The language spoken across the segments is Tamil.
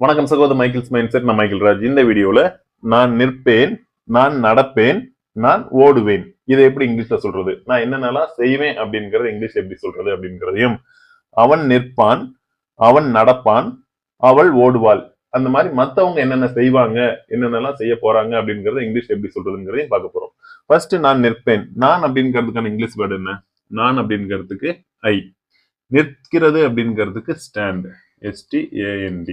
வணக்கம் சகோதர மைக்கேல்ஸ் மைண்ட் செட். நான் மைக்கேல் ராஜ். இந்த வீடியோல நான் நிற்பேன், நான் நடப்பேன், நான் ஓடுவேன். இதை எப்படி இங்கிலீஷ்ல சொல்றது, நான் என்னென்னலாம் செய்வேன் அப்படிங்கறத இங்கிலீஷ் எப்படி சொல்றது அப்படிங்கறதையும், அவன் நிற்பான், அவன் நடப்பான், அவள் ஓடுவாள், அந்த மாதிரி மத்தவங்க என்னென்ன செய்வாங்க, என்னென்னலாம் செய்ய போறாங்க அப்படிங்கறத இங்கிலீஷ் எப்படி சொல்றதுங்கிறதையும் பார்க்க போறோம். ஃபர்ஸ்ட் நான் நிற்பேன். நான் அப்படிங்கிறதுக்கான இங்கிலீஷ் வேர்டு என்ன? நான் அப்படிங்கிறதுக்கு ஐ. நிற்கிறது அப்படிங்கிறதுக்கு ஸ்டாண்ட், STAND.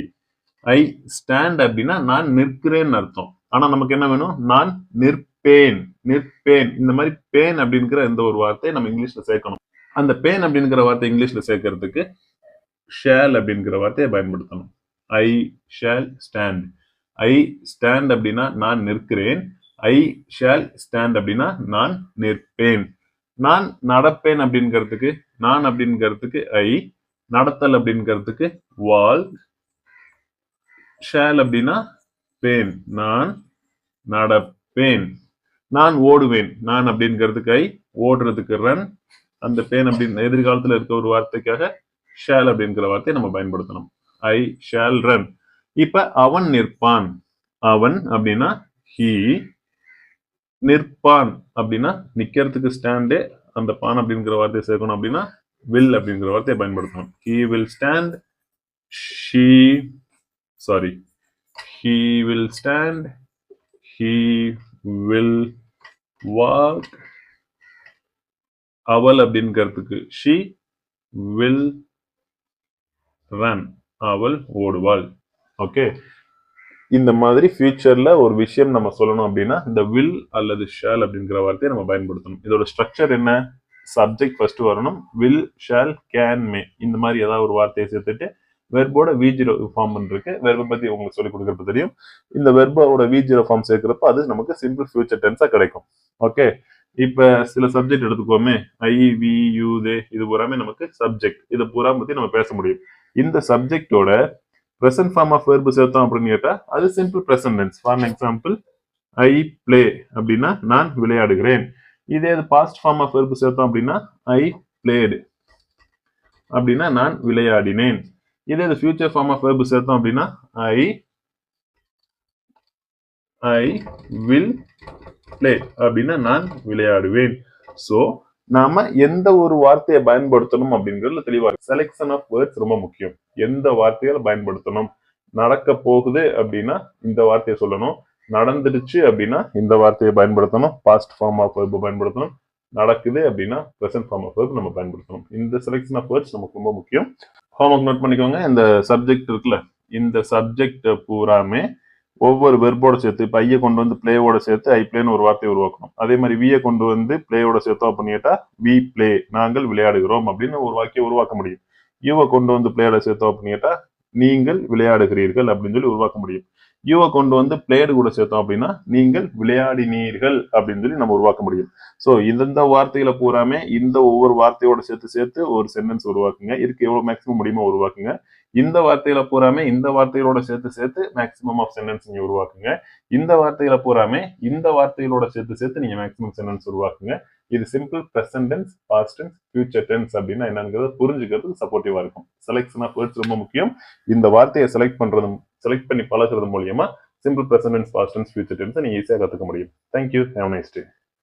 ஐ ஸ்டாண்ட் அப்படின்னா நான் நிற்கிறேன்னு அர்த்தம். ஆனா நமக்கு என்ன வேணும்? நான் நிற்பேன், நிற்பேன். இந்த மாதிரி பேன் அப்படிங்கிற எந்த ஒரு வார்த்தையை நம்ம இங்கிலீஷ்ல சேர்க்கணும். அந்த பேன் அப்படிங்கிற வார்த்தை இங்கிலீஷ்ல சேர்க்கறதுக்கு ஷேல் அப்படிங்கிற வார்த்தையை பயன்படுத்தணும். ஐ ஷேல் ஸ்டாண்ட். ஐ ஸ்டாண்ட் அப்படின்னா நான் நிற்கிறேன். ஐ ஷேல் ஸ்டாண்ட் அப்படின்னா நான் நிற்பேன். நான் நடப்பேன் அப்படிங்கிறதுக்கு, நான் அப்படிங்கிறதுக்கு ஐ, நடத்தல் அப்படிங்கிறதுக்கு வால், ஷேல் அப்படின்னா பேன், நான் நடப்பேன். நான் ஓடுவேன். நான் அப்படிங்கிறதுக்கு ஐ, ஓடுறதுக்கு ரன். அந்த பேன் அப்படின்னு எதிர்காலத்துல இருக்க ஒரு வார்த்தைக்காக ஷேல் அப்படிங்கிற வார்த்தையை நம்ம பயன்படுத்தணும். ஐ ஷேல் ரன். இப்ப அவன் நிற்பான். அவன் அப்படின்னா ஹி. நிற்பான் அப்படின்னா நிக்கிறதுக்கு ஸ்டாண்டு, அந்த பான் அப்படிங்கிற வார்த்தையை சேர்க்கணும். அப்படின்னா வில் அப்படிங்கிற வார்த்தையை பயன்படுத்தணும். He will stand. He will stand. He will walk. அவள் அப்படிங்கிறதுக்கு she will run. அவள் ஓடுவாள். ஓகே, இந்த மாதிரி ஃபியூச்சர்ல ஒரு விஷயம் நம்ம சொல்லணும் அப்படின்னா இந்த will அல்லது shall அப்படிங்கிற வார்த்தையை நம்ம பயன்படுத்தணும். இதோட ஸ்ட்ரக்சர் என்ன? சப்ஜெக்ட் ஃபர்ஸ்ட் வரணும். will, shall, can, may. இந்த மாதிரி ஏதாவது ஒரு வார்த்தையை சேர்த்துட்டு வெர்போட V0 ஃபார்ம் இருக்கு. வெர்பை பத்தி உங்களுக்கு சொல்லி கொடுக்கறது தெரியும். இந்த வெர்போட V0 ஃபார்ம் சேர்க்கிறப்ப அது நமக்கு சிம்பிள் ஃபியூச்சர் டென்ஸா கிடைக்கும். ஓகே, இப்ப சில சப்ஜெக்ட் எடுத்துக்கோமே. ஐ, வி, யூ, தே, இது பூராமே நமக்கு சப்ஜெக்ட். இதை பூரா பத்தி நம்ம பேச முடியும். இந்த சப்ஜெக்டோட பிரசன்ட் ஃபார்ம் ஆஃப் வெர்பு சேர்த்தோம் அப்படின்னு கேட்டா அது simple present tense. For example I play அப்படின்னா நான் விளையாடுகிறேன். இதே பாஸ்ட் ஃபார்ம் ஆஃப் வெர்பு சேர்த்தோம் அப்படின்னா ஐ பிளேடு அப்படின்னா நான் விளையாடினேன். இதே ஃபியூச்சர் ஃபார்ம் ஆஃப் வெர்பு சேர்த்தோம் அப்படின்னா ஐ வில் பிளே அப்படின்னா நான் விளையாடுவேன். சோ நாம எந்த ஒரு வார்த்தையை பயன்படுத்தணும் அப்படிங்கிறதுல தெளிவா செலக்ஷன் ஆஃப் வேர்ட்ஸ் ரொம்ப முக்கியம். எந்த வார்த்தைகளை பயன்படுத்தணும்? நடக்க போகுது அப்படின்னா இந்த வார்த்தையை சொல்லணும். நடந்துடுச்சு அப்படின்னா இந்த வார்த்தையை பயன்படுத்தணும். பாஸ்ட் ஃபார்ம் ஆஃப் வெர்பு பயன்படுத்தணும். நடக்குது அப்படின்னா பிரசன்ட் ஃபார்ம் ஆஃப் வெர்ப் நம்ம பயன்படுத்தணும். இந்த செலக்ஷன் ஆஃப் வேர்ட்ஸ் நமக்கு ரொம்ப முக்கியம். ஹோம்ஒர்க் நோட் பண்ணிக்கோங்க. இந்த சப்ஜெக்ட் இருக்குல்ல, இந்த சப்ஜெக்ட் பூராமே ஒவ்வொரு வெர்போட சேர்த்து, இப்ப ஐய கொண்டு வந்து பிளேயோட சேர்த்து ஐ பிளேன்னு ஒரு வார்த்தையை உருவாக்கணும். அதே மாதிரி வியை கொண்டு வந்து பிளேயோட சேர்த்தோம் அப்படின்னு கேட்டா வி பிளே, நாங்கள் விளையாடுகிறோம் அப்படின்னு ஒரு வாக்கியம் உருவாக்க முடியும். யூவை கொண்டு வந்து பிளேயோட சேர்த்தோம் அப்படின்னு கேட்டா நீங்கள் விளையாடுகிறீர்கள் அப்படின்னு சொல்லி உருவாக்க முடியும். யூவை கொண்டு வந்து பிளேடு கூட சேர்த்தோம் அப்படின்னா நீங்கள் விளையாடினீர்கள் அப்படின்னு சொல்லி நம்ம உருவாக்க முடியும். சோ இந்த வார்த்தைகளை பூராமே இந்த ஒவ்வொரு வார்த்தையோட சேர்த்து சேர்த்து ஒரு சென்டென்ஸ் உருவாக்குங்க. இதுக்கு எவ்வளவு மேக்ஸிமம் முடியுமோ உருவாக்குங்க. இந்த வார்த்தைகளை பூராமே இந்த வார்த்தைகளோட சேர்த்து சேர்த்து மேக்ஸிமம் ஆஃப் சென்டென்ஸ் நீங்க உருவாக்குங்க. இந்த வார்த்தைகளை பூராமே இந்த வார்த்தைகளோட சேர்த்து சேர்த்து நீங்க மேக்ஸிமம் சென்டென்ஸ் உருவாக்குங்க. இது simple present tense, past tense, future tense அப்படின்னா என்னங்கிறத புரிஞ்சுக்கிறதுக்கு சப்போர்ட்டிவா இருக்கும். செலக்ஷன் ஆஃப் வேர்ட்ஸ் ரொம்ப முக்கியம். இந்த வார்த்தையை செலக்ட் பண்ணி பழகிறது மூலியமா simple present tense, past tense, future tense நீங்க ஈஸியா கத்துக்க முடியும். தேங்க்யூ. Have nice day.